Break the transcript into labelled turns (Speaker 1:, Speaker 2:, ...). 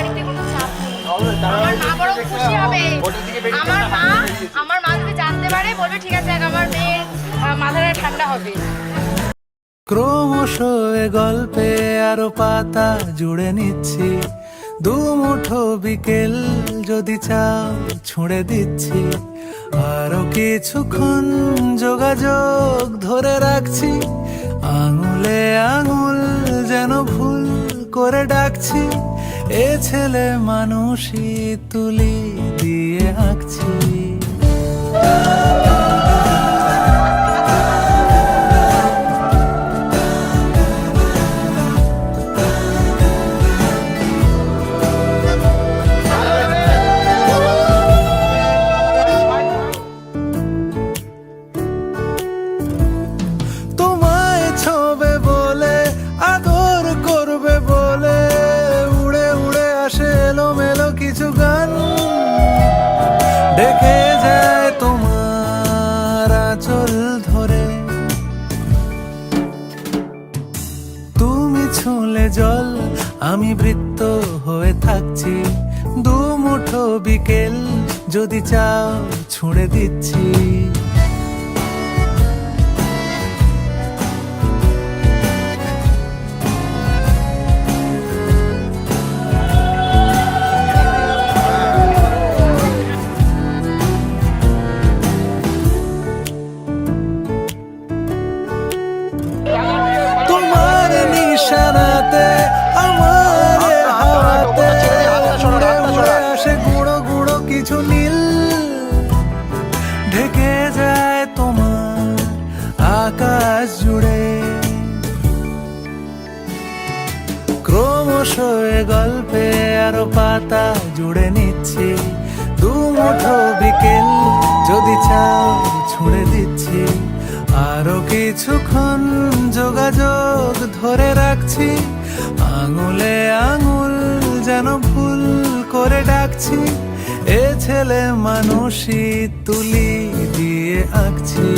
Speaker 1: বাড়িতে কোনো চাপ নেই। আমার মা বড় খুশি হবে। আমার মা যদি জানতে পারে বলবে ঠিক আছে আমার মেয়ের মাথাটা ঠান্ডা হবে।
Speaker 2: ক্রমশ এ গল্পে আরো পাতা জুড়ে নিচ্ছি, দুমুঠো বিকেল যদি চাও ছুঁড়ে দিচ্ছি, আরো কিছুক্ষণ যোগাযোগ ধরে রাখছি, আঙুলে আঙুল যেন ভুল করে ডাকছি, এ ছেলে মানুষই তুলি দিয়ে আঁকছি। তোমায় ছোবে বলে আদর করবে বলে উড়ে উড়ে আসে এলোমেলো কিছু গান, ডেকে যায় তোমার আঁচল ধরে, তুমি ছুঁলে জল আমি বৃত্ত হয়ে থাকছি, দুমুঠো বিকেল যদি চাও ছুঁড়ে দিচ্ছি। তোমার নিশানাতে আমার হাওয়াতে উড়ে উড়ে আসে গুঁড়ো গুঁড়ো কিছু নীল, ঢেকে যায় তোমার আকাশ জুড়ে। ক্রমশ এ গল্পে আরো পাতা জুড়ে নিচ্ছি, দুমুঠো বিকেল যদি চাও ছুঁড়ে দিচ্ছি, আরো কিছুক্ষণ যোগাযোগ ধরে রাখছি, আঙুলে আঙুল যেন ভুল করে ডাকছি, এ ছেলে মানুষই তুলি দিয়ে আঁকছি।